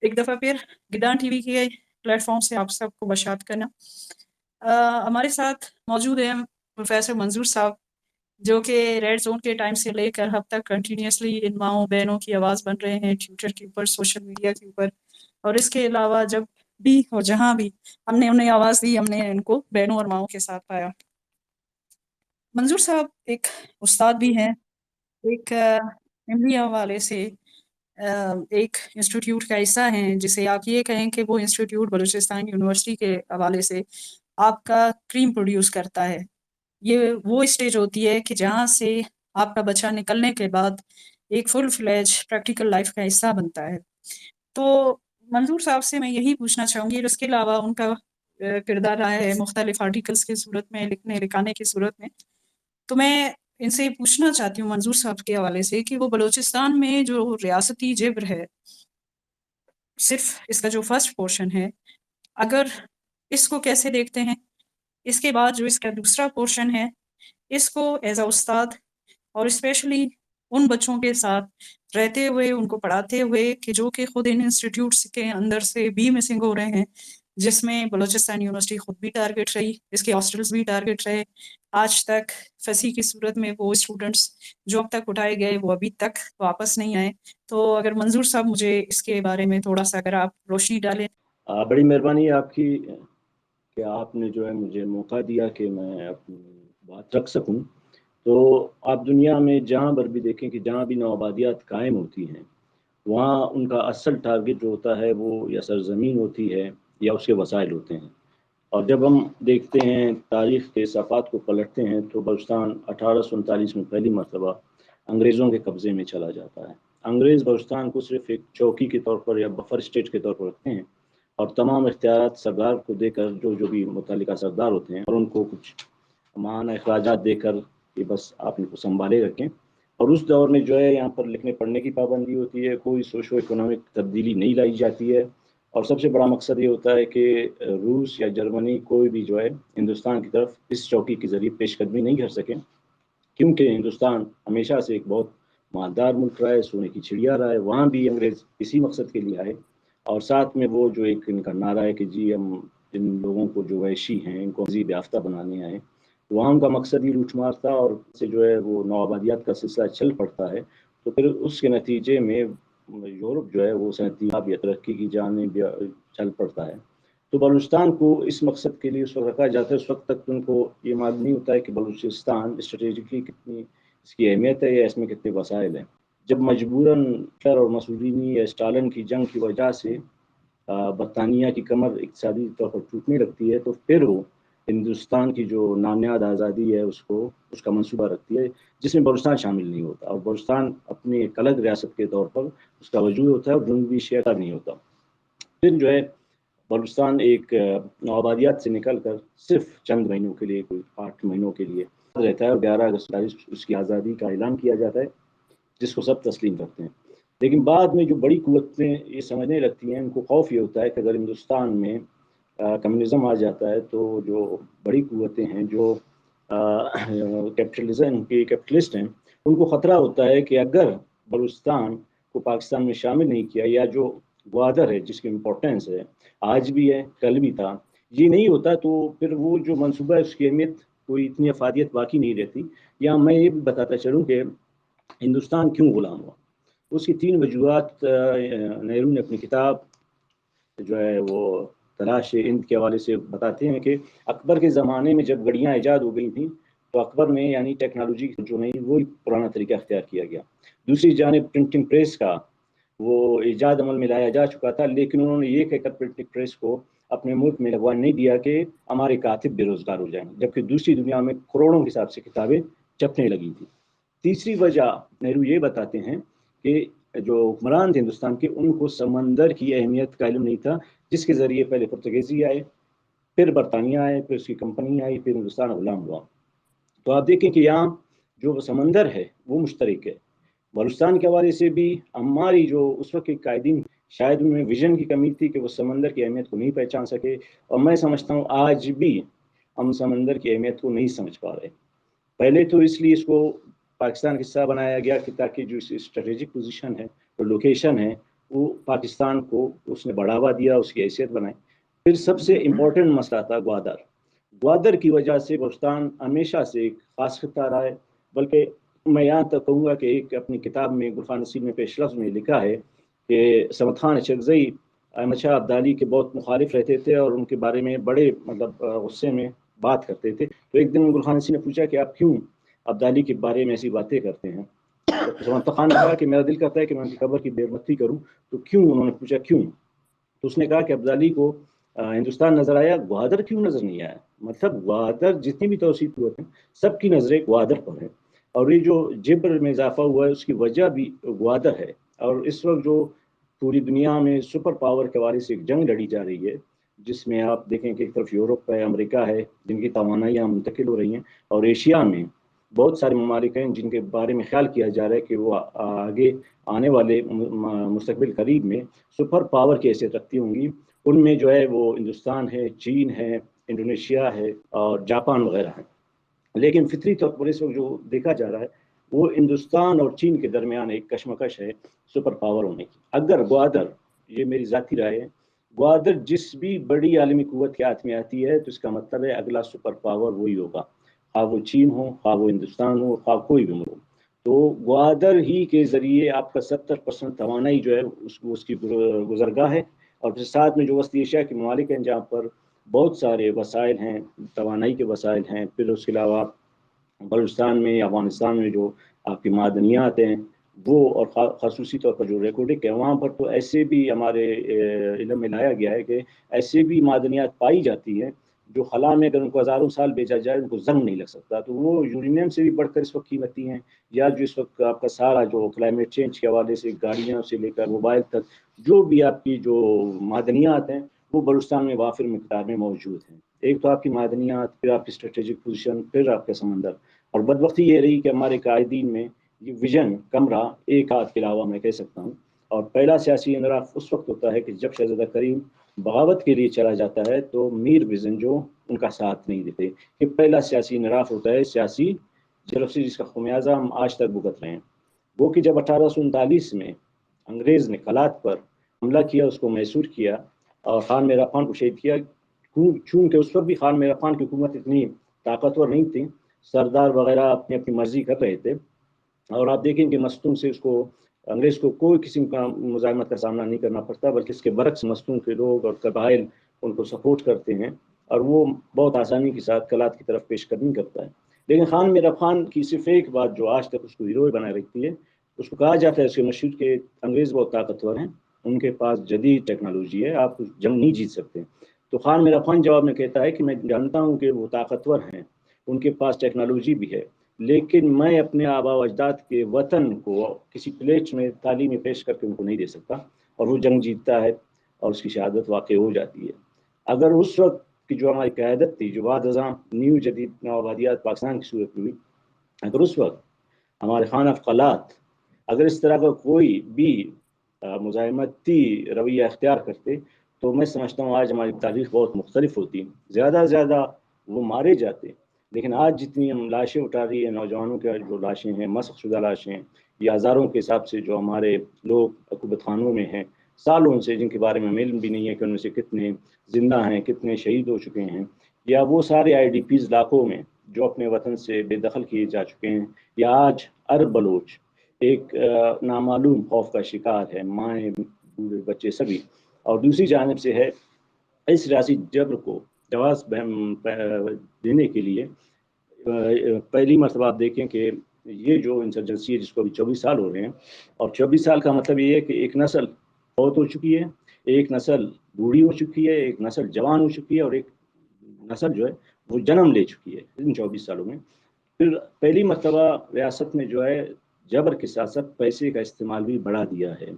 एक दफ़ा फिर गिदान टीवी के प्लेटफॉर्म से आप सबको बशात करना। हमारे साथ मौजूद हैं प्रोफेसर मंजूर साहब, जो कि रेड जोन के टाइम से लेकर अब तक कंटिन्यूसली इन माओ बहनों की आवाज़ बन रहे हैं, ट्विटर के ऊपर, सोशल मीडिया के ऊपर। और इसके अलावा जब भी और जहाँ भी हमने उन्हें आवाज़ दी, हमने इनको बहनों और माओं के साथ पाया। मंजूर साहब एक उस्ताद भी हैं, एक एमबीए वाले से एक इंस्टीट्यूट का हिस्सा हैं, जिसे आप ये कहें कि वो इंस्टीट्यूट बलूचिस्तान यूनिवर्सिटी के हवाले से आपका क्रीम प्रोड्यूस करता है। ये वो स्टेज होती है कि जहाँ से आपका बच्चा निकलने के बाद एक फुल फ्लेज प्रैक्टिकल लाइफ का हिस्सा बनता है। तो मंजूर साहब से मैं यही पूछना चाहूँगी, और इसके अलावा उनका किरदार रहा है मुख्तलिफ आर्टिकल्स की सूरत में, लिखने लिखाने की सूरत में। तो मैं इनसे पूछना चाहती हूँ मंजूर साहब के हवाले से कि वो बलूचिस्तान में जो रियासती जिब्र है, सिर्फ इसका जो फर्स्ट पोर्शन है, अगर इसको कैसे देखते हैं? इसके बाद जो इसका दूसरा पोर्शन है, इसको एज अ उस्ताद और स्पेशली उन बच्चों के साथ रहते हुए, उनको पढ़ाते हुए कि जो कि खुद इन इंस्टीट्यूट्स के अंदर से भी मिसिंग हो रहे हैं, जिसमें बलूचिस्तान यूनिवर्सिटी खुद भी टारगेट रही, इसके हॉस्टल्स भी टारगेट रहे। आज तक फंसी की सूरत में वो स्टूडेंट्स जो अब तक उठाए गए वो अभी तक वापस नहीं आए। तो अगर मंजूर साहब मुझे इसके बारे में थोड़ा सा अगर आप रोशनी डालें। बड़ी मेहरबानी आपकी कि आपने जो है मुझे मौका दिया कि मैं अपनी बात रख सकूं। तो आप दुनिया में जहाँ पर भी देखें कि जहाँ भी नौआबादियात कायम होती हैं, वहाँ उनका असल टारगेट जो होता है वो या सरजमीन होती है या उसके वसाइल होते हैं। और जब हम देखते हैं तारीख़ के सफ़ात को पलटते हैं तो बलूचिस्तान 1839 में पहली मरतबा अंग्रेज़ों के कब्ज़े में चला जाता है। अंग्रेज़ बलूचिस्तान को सिर्फ एक चौकी के तौर पर या बफर स्टेट के तौर पर रखते हैं और तमाम इख्तियारात सरदार को देकर जो भी मुतल्लिका सरदार होते हैं और उनको कुछ माहाना अखराजात देकर कि बस आप इनको संभाले रखें। और उस दौर में जो है यहाँ पर लिखने पढ़ने की पाबंदी होती है, कोई सोशो इकोनॉमिक तब्दीली नहीं लाई जाती है। और सबसे बड़ा मकसद ये होता है कि रूस या जर्मनी कोई भी जो है हिंदुस्तान की तरफ इस चौकी के ज़रिए पेशकदमी नहीं कर सके, क्योंकि हिंदुस्तान हमेशा से एक बहुत मालदार मुल्क रहा है, सोने की चिड़िया रहा है। वहाँ भी अंग्रेज़ इसी मकसद के लिए आए और साथ में वो जो एक इनका नारा है कि जी हम इन लोगों को जो वैशी हैं इनको मज़ीद याफ्ता बनाने आए। तो वहाँ उनका मकसद ही लूटमार था और से जो है वो नौआबादियात का सिलसिला चल पड़ता है। तो फिर उसके नतीजे में यूरोप जो है वो सनअत या तरक्की की जानिब चल पड़ता है। तो बलूचिस्तान को इस मकसद के लिए उस वक्त रखा जाता है। उस वक्त तक उनको ये मालूम नहीं होता है कि बलूचिस्तान स्ट्रेटेजिकली कितनी इसकी अहमियत है या इसमें कितने वसाइल हैं। जब मजबूरन हिटलर और मसूलिनी या स्टालिन की जंग की वजह से बरतानिया की कमर इक़्तिसादी तौर पर टूटने लगती है, तो फिर वो हिंदुस्तान की जो नामयाद आज़ादी है उसका मंसूबा रखती है, जिसमें बलूचिस्तान शामिल नहीं होता। और बलूचिस्तान अपनी एक अलग रियासत के तौर पर उसका वजूद होता है और जनूबी एशिया का नहीं होता। फिर जो है बलूचिस्तान एक नौआबादियात से निकल कर सिर्फ चंद महीनों के लिए, कोई 8 महीनों के लिए रहता है और 11 अगस्त उसकी आज़ादी का ऐलान किया जाता है, जिसको सब तस्लीम करते हैं। लेकिन बाद में जो बड़ी कुव्वतें ये समझने लगती हैं, उनको खौफ ये होता है कि अगर हिंदुस्तान में कम्युनिज़्म आ जाता है तो जो बड़ी कुव्वतें हैं जो कैपिटलिज्म की कैपिटलिस्ट हैं, उनको ख़तरा होता है कि अगर बलूचिस्तान को पाकिस्तान में शामिल नहीं किया या जो ग्वादर है जिसकी इम्पोर्टेंस है आज भी है कल भी था, ये नहीं होता, तो फिर वो जो मंसूबा है उसकी अहमियत कोई इतनी अफादियत बाकी नहीं रहती। या मैं ये भी बताता चलूँ कि हिंदुस्तान क्यों गुलाम हुआ। उसकी 3 वजूहात नेहरू ने अपनी किताब जो है वो तलाश हिंद के हवाले से बताते हैं कि अकबर के ज़माने में जब गड़ियाँ ईजाद हो गई थी तो अकबर में यानी टेक्नोलॉजी जो नहीं वही पुराना तरीका अख्तियार किया गया। दूसरी जानिब प्रिंटिंग प्रेस का वो ईजाद अमल में लाया जा चुका था, लेकिन उन्होंने ये कहकर प्रिंटिंग प्रेस को अपने मुल्क में लगवा नहीं दिया कि हमारे कातिब बेरोजगार हो जाएंगे, जबकि दूसरी दुनिया में करोड़ों के हिसाब से किताबें छपने लगी थी। तीसरी वजह नेहरू ये बताते हैं कि जो हुक्मरान थे हिंदुस्तान के, उनको समंदर की अहमियत का इल्म नहीं था, जिसके ज़रिए पहले पुर्तगीज़ी आए, फिर बरतानिया आए, फिर उसकी कंपनी आई, फिर हिंदुस्तान गुलाम हुआ। तो आप देखें कि यहाँ जो समंदर है वो मुश्तरक है। बलूचिस्तान के हवाले से भी हमारी जो उस वक्त के कायदीन, शायद उनमें विजन की कमी थी कि वो समंदर की अहमियत को नहीं पहचान सके, और मैं समझता हूँ आज भी हम समंदर की अहमियत को नहीं समझ पा रहे। पहले तो इसलिए इसको पाकिस्तान का हिस्सा बनाया गया कि ताकि जो स्ट्रेटेजिक पोजीशन है और लोकेशन है وہ پاکستان کو اس نے بڑھاوا دیا، اس کی حیثیت بنائی۔ پھر سب سے امپورٹنٹ مسئلہ تھا گوادر۔ گوادر کی وجہ سے بلوچستان ہمیشہ سے ایک خاص خطہ رہا ہے، بلکہ میں یہاں تک کہوں گا کہ ایک اپنی کتاب میں گلفان نصیر میں پیش لفظ میں لکھا ہے کہ صمد خان اچکزئی احمد شاہ ابدالی کے بہت مخالف رہتے تھے اور ان کے بارے میں بڑے غصے میں بات کرتے تھے۔ تو ایک دن گلفان نصیر نے پوچھا کہ آپ کیوں ابدالی کے بارے میں ایسی باتیں کرتے ہیں؟ تو صمد خان نے کہا کہ میرا دل کرتا ہے کہ میں ان کی قبر کی بے عزتی کروں۔ تو کیوں؟ انہوں نے پوچھا کیوں؟ تو اس نے کہا کہ ابدالی کو ہندوستان نظر آیا، گوادر کیوں نظر نہیں آیا؟ مطلب گوادر جتنی بھی توسیع قوت ہیں سب کی نظریں گوادر پر ہیں، اور یہ جو جبر میں اضافہ ہوا ہے اس کی وجہ بھی گوادر ہے۔ اور اس وقت جو پوری دنیا میں سپر پاور کے حوالے سے ایک جنگ لڑی جا رہی ہے، جس میں آپ دیکھیں کہ ایک طرف یورپ ہے، امریکہ ہے، جن کی توانائیاں منتقل ہو رہی ہیں، اور ایشیا میں بہت سارے ممالک ہیں جن کے بارے میں خیال کیا جا رہا ہے کہ وہ آگے آنے والے مستقبل قریب میں سپر پاور کی حیثیت رکھتی ہوں گی۔ ان میں جو ہے وہ ہندوستان ہے، چین ہے، انڈونیشیا ہے اور جاپان وغیرہ ہیں۔ لیکن فطری طور پر اس وقت جو دیکھا جا رہا ہے وہ ہندوستان اور چین کے درمیان ایک کشمکش ہے سپر پاور ہونے کی۔ اگر گوادر، یہ میری ذاتی رائے ہے، گوادر جس بھی بڑی عالمی قوت کے ہاتھ میں آتی ہے تو اس کا مطلب ہے اگلا سپر پاور وہی ہوگا، خواہ وہ چین ہو، خواہ وہ ہندوستان ہو، خواہ کوئی بھی ہو۔ تو گوادر ہی کے ذریعے آپ کا 70% توانائی جو ہے اس کی گزرگاہ ہے، اور پھر ساتھ میں جو وسطی ایشیا کے ممالک ہیں جہاں پر بہت سارے وسائل ہیں، توانائی کے وسائل ہیں، پھر اس کے علاوہ بلوچستان میں، افغانستان میں جو آپ کی معدنیات ہیں وہ، اور خصوصی طور پر جو ریکارڈک ہے وہاں پر تو ایسے بھی ہمارے علم میں لایا گیا ہے کہ ایسے بھی معدنیات پائی جاتی ہیں جو خلا میں اگر ان کو ہزاروں سال بیچا جائے ان کو زنگ نہیں لگ سکتا۔ تو وہ یورینیم سے بھی بڑھ کر اس وقت قیمتی ہیں، یا جو اس وقت آپ کا سارا جو کلائمیٹ چینج کے حوالے سے گاڑیوں سے لے کر موبائل تک جو بھی آپ کی جو معدنیات ہیں وہ بلوچستان میں وافر مقدار میں موجود ہیں۔ ایک تو آپ کی معدنیات، پھر آپ کی اسٹریٹجک پوزیشن، پھر آپ کا سمندر۔ اور بدبختی یہ رہی کہ ہمارے قائدین میں یہ ویژن کم رہا، ایک ہاتھ کے علاوہ میں کہہ سکتا ہوں۔ اور پہلا سیاسی انحراف اس وقت ہوتا ہے کہ جب شہزادہ کریم بغاوت کے لیے چلا جاتا ہے تو میر ویژن جو ان کا ساتھ نہیں دیتے، کہ پہلا سیاسی انحراف ہوتا ہے سیاسی جلفی، جس کا خمیازہ ہم آج تک بھگت رہے ہیں۔ وہ کہ جب 1839 میں انگریز نے قلات پر حملہ کیا، اس کو محصور کیا اور خان میرا خان کو شہید کیا، چونکہ اس وقت بھی خان میرا خان کی حکومت اتنی طاقتور نہیں تھی، سردار وغیرہ اپنی اپنی مرضی کر رہے تھے، اور آپ دیکھیں کہ مستون سے اس کو انگریز کو کوئی قسم کا مزاحمت کا سامنا نہیں کرنا پڑتا، بلکہ اس کے برعکس مستون کے لوگ اور قبائل ان کو سپورٹ کرتے ہیں اور وہ بہت آسانی کے ساتھ قلات کی طرف پیش قدمی کرتا ہے۔ لیکن خان میرا خان کی صرف ایک بات جو آج تک اس کو ہیرو بنائے رکھتی ہے، اس کو کہا جاتا ہے اس کے مشہور کے انگریز بہت طاقتور ہیں، ان کے پاس جدید ٹیکنالوجی ہے، آپ جنگ نہیں جیت سکتے۔ تو خان میرا خان جواب میں کہتا ہے کہ میں جانتا ہوں کہ وہ طاقتور ہیں، ان کے پاس ٹیکنالوجی بھی ہے، لیکن میں اپنے آبا و اجداد کے وطن کو کسی پلیٹ میں تھالی میں پیش کر کے ان کو نہیں دے سکتا، اور وہ جنگ جیتتا ہے اور اس کی شہادت واقع ہو جاتی ہے۔ اگر اس وقت کی جو ہماری قیادت تھی، جو بعد ازاں نیو جدید نوآبادیات پاکستان کی صورت میں ہوئی، اگر اس وقت ہمارے خان افقلات اگر اس طرح کا کوئی بھی مزاحمتی رویہ اختیار کرتے تو میں سمجھتا ہوں آج ہماری تاریخ بہت مختلف ہوتی، زیادہ سے زیادہ وہ مارے جاتے۔ لیکن آج جتنی ہم لاشیں اٹھا رہی ہیں، نوجوانوں کے جو لاشیں ہیں، مسخ شدہ لاشیں، یا ہزاروں کے حساب سے جو ہمارے لوگ عقوبت خانوں میں ہیں سالوں سے، جن کے بارے میں علم بھی نہیں ہے کہ ان میں سے کتنے زندہ ہیں، کتنے شہید ہو چکے ہیں، یا وہ سارے آئی ڈی پیز لاکھوں میں جو اپنے وطن سے بے دخل کیے جا چکے ہیں، یا آج عرب بلوچ ایک نامعلوم خوف کا شکار ہے، مائیں، بوڑھے، بچے سبھی۔ اور دوسری جانب سے ہے اس ریاسی جبر کو جواز دینے کے لیے پہلی مرتبہ آپ دیکھیں کہ یہ جو انسرجنسی ہے جس کو ابھی 24 سال ہو رہے ہیں، اور 24 سال کا مطلب یہ ہے کہ ایک نسل فوت ہو چکی ہے، ایک نسل بوڑھی ہو چکی ہے، ایک نسل جوان ہو چکی ہے، اور ایک نسل جو ہے وہ جنم لے چکی ہے ان 24 سالوں میں۔ پھر پہلی مرتبہ ریاست میں جو ہے جبر کے ساتھ ساتھ پیسے کا استعمال بھی بڑھا دیا ہے،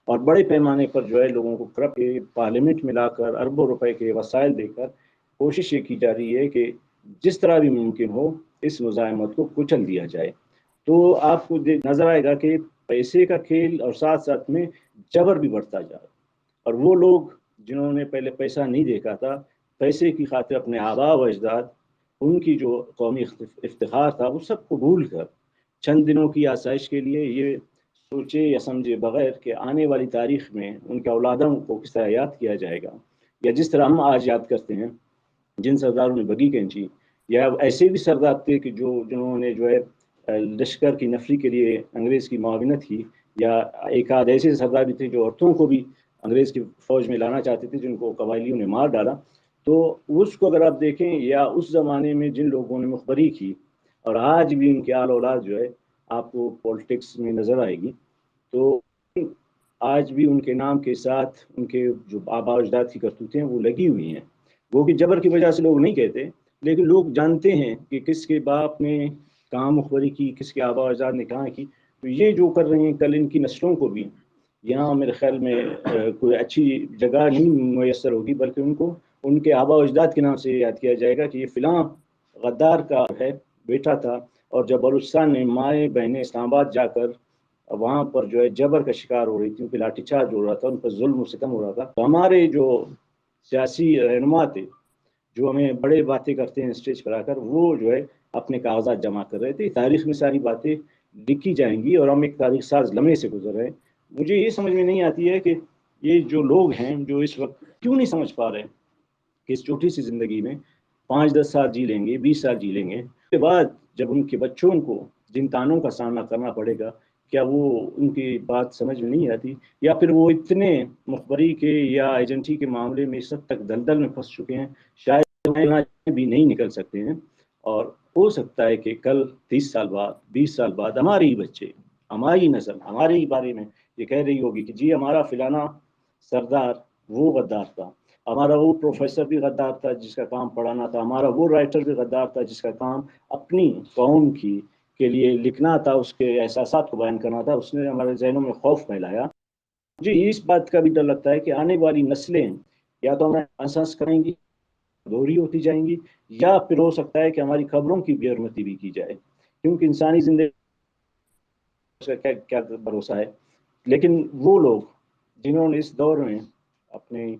اور بڑے پیمانے پر جو ہے لوگوں کو کرپ کے پارلیمنٹ میں لا کر اربوں روپے کے وسائل دے کر کوشش یہ کی جا رہی ہے کہ جس طرح بھی ممکن ہو اس مزاحمت کو کچل دیا جائے۔ تو آپ کو نظر آئے گا کہ پیسے کا کھیل اور ساتھ ساتھ میں جبر بھی بڑھتا جا رہا ہے، اور وہ لوگ جنہوں نے پہلے پیسہ نہیں دیکھا تھا، پیسے کی خاطر اپنے آبا و اجداد، ان کی جو قومی افتخار تھا وہ سب کو بھول کر چند دنوں کی آسائش کے لیے یہ सोचे या समझे बगैर कि आने वाली तारीख में उनके औलादों को किस तरह याद किया जाएगा, या जिस तरह हम आज याद करते हैं जिन सरदारों ने बगी खींची, या ऐसे भी सरदार थे कि जिन्होंने जो है लश्कर की नफरी के लिए अंग्रेज़ की मुआविनत की, या एक आध ऐसे सरदार भी थे जो औरतों को भी अंग्रेज़ की फ़ौज में लाना चाहते थे, जिनको कबायलियों ने मार डाला। तो उसको अगर आप देखें, या उस ज़माने में जिन लोगों ने मुखबरी की, और आज भी उनके आल औलाद जो है आपको पॉलिटिक्स में नज़र आएगी, तो आज भी उनके नाम के साथ उनके जो आबा अजदाद की करतूतें वो लगी हुई हैं। वो कि जबर की वजह से लोग नहीं कहते, लेकिन लोग जानते हैं कि किसके बाप ने कहाँ मुखबरी की, किसके आबा अजदाद ने कहाँ की। तो ये जो कर रहे हैं, कल इनकी नस्लों को भी यहाँ मेरे ख्याल में कोई अच्छी जगह नहीं मैसर होगी, बल्कि उनको उनके आबा अजदाद के नाम से याद किया जाएगा कि ये फ़िलाँ गद्दार का है बेटा था, और जब बलूचिस्तान में माएँ बहनें इस्लामाबाद जाकर वहाँ पर जो है जबर का शिकार हो रही थी, उन पर लाठीचार्ज हो रहा था, उन पर जुल्म सितम हो रहा था, तो हमारे जो सियासी रहनुमा थे, जो हमें बड़े बातें करते हैं स्टेज पर आकर, वो जो है अपने कागजात जमा कर रहे थे। तारीख में सारी बातें लिखी जाएंगी, और हम एक तारीख साज लम्हे से गुजर रहे हैं। मुझे ये समझ में नहीं आती है कि ये जो लोग हैं जो इस वक्त क्यों नहीं समझ पा रहे कि इस छोटी सी जिंदगी में 5-10 साल जी लेंगे, 20 साल जी लेंगे, उसके बाद जब उनके बच्चों को जिन तानों का सामना करना पड़ेगा, क्या वो उनकी बात समझ में नहीं आती, या फिर वो इतने मुखबरी के या एजेंटी के मामले में इस हद तक दलदल में फंस चुके हैं, शायद भी नहीं निकल सकते हैं। और हो सकता है कि कल 30 साल बाद, 20 साल बाद हमारे ही बच्चे, हमारी नस्ल हमारे ही बारे में ये कह रही होगी कि जी हमारा फिलाना सरदार वो गद्दार था, हमारा वो प्रोफेसर भी गद्दार था जिसका काम पढ़ाना था, हमारा वो राइटर भी गद्दार था जिसका काम अपनी कौम की के लिए लिखना था, उसके एहसासात को बयान करना था, उसने हमारे जहनों में खौफ फैलाया। मुझे इस बात का भी डर लगता है कि आने वाली नस्लें या तो हमें एहसास करेंगी, दोहरी होती जाएंगी, या फिर हो सकता है कि हमारी खबरों की बेहरमती भी की जाए, क्योंकि इंसानी जिंदगी का क्या क्या भरोसा है। लेकिन वो लोग जिन्होंने इस दौर में अपने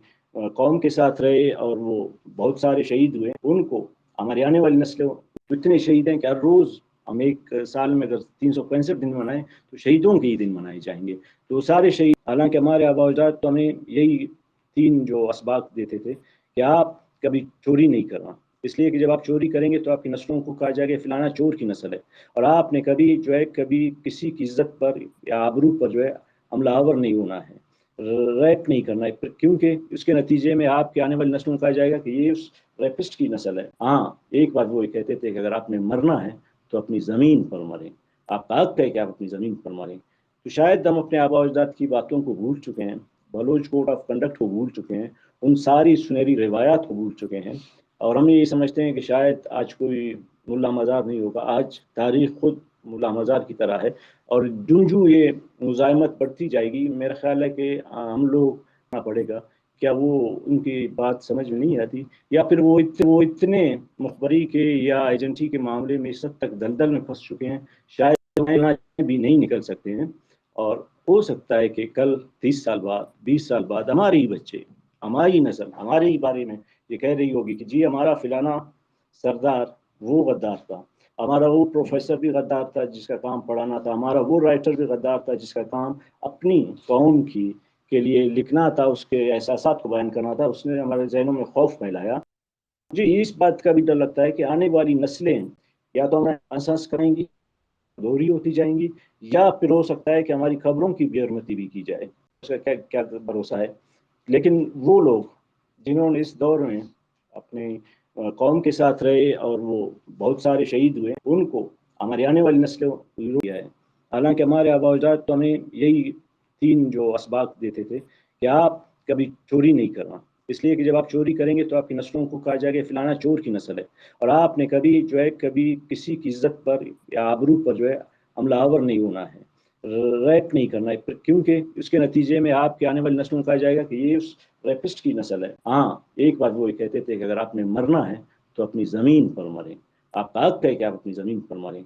कौम के साथ रहे और वो बहुत सारे शहीद हुए, उनको हमारी आने वाली नस्लों इतने शहीद हैं कि हर रोज़ हम एक साल में अगर 365 दिन मनाएं तो शहीदों के ही दिन मनाए जाएंगे। तो सारे शहीद, हालांकि हमारे आबा अजदाद तो हमें यही 3 जो असबाक देते थे कि आप कभी चोरी नहीं करना, इसलिए कि जब आप चोरी करेंगे तो आपकी नस्लों को कहा जाएगा फलाना चोर की नस्ल है, और आपने कभी जो है कभी किसी की इज्जत पर या आबरू पर जो है हमलावर नहीं होना है, रैप नहीं करना है, क्योंकि उसके नतीजे में आपके आने वाली नस्लों को कहा जाएगा कि ये उस रैपिस्ट की नस्ल है। हाँ, एक बात वो कहते थे कि अगर आपने मरना है तो अपनी ज़मीन पर मरें, आपका हक है कि आप अपनी ज़मीन पर मरें। तो शायद हम अपने आबा अजदाद की बातों को भूल चुके हैं, बलोच कोड ऑफ कंडक्ट को भूल चुके हैं, उन सारी सुनहरी रिवायात को भूल चुके हैं, और हम ये समझते हैं कि शायद आज कोई मुल्ला मज़ार नहीं होगा, आज तारीख खुद मुल्ला मज़ार की तरह है। और जूं ये मुज़ाहमत बढ़ती जाएगी, मेरा ख्याल है कि हम लोग करना पड़ेगा, क्या वो उनकी बात समझ में नहीं आती, या फिर वो इतने मुखबरी के या एजेंटी के मामले में इस हद तक दलदल में फंस चुके हैं, शायद भी नहीं निकल सकते हैं। और हो सकता है कि कल 30 साल बाद, 20 साल बाद हमारे ही बच्चे, हमारी नस्ल हमारे ही बारे में ये कह रही होगी कि जी हमारा फिलाना सरदार वो गद्दार था, हमारा वो प्रोफेसर भी गद्दार था जिसका काम पढ़ाना था, हमारा वो राइटर भी गद्दार था जिसका काम अपनी कौम की के लिए लिखना था, उसके एहसासात को बयान करना था, उसने हमारे जहनों में खौफ फैलाया। मुझे इस बात का भी डर लगता है कि आने वाली नस्लें या तो हमें एहसास करेंगी, दोहरी होती जाएंगी, या फिर हो सकता है कि हमारी खबरों की बेहरमती भी की जाए, उसका क्या क्या भरोसा है। लेकिन वो लोग जिन्होंने इस दौर में अपने कौम के साथ रहे और वो बहुत सारे शहीद हुए, उनको हमारी आने वाली नस्लों किया है। हालांकि हमारे आबा अजदाद तो हमें यही 3 जो असबाक देते थे कि आप कभी चोरी नहीं करना, इसलिए कि जब आप चोरी करेंगे तो आपकी नस्लों को कहा जाएगा फलाना चोर की नस्ल है, और आपने कभी जो है कभी किसी की इज्जत पर या आबरू पर जो है हमलावर नहीं होना है, रैप नहीं करना है, क्योंकि उसके नतीजे में आपके आने वाली नस्लों को कहा जाएगा कि ये उस रैपिस्ट की नस्ल है। हाँ, एक बात वो कहते थे कि अगर आपने मरना है तो अपनी ज़मीन पर मरें, आपका हक है कि आप अपनी ज़मीन पर मरें।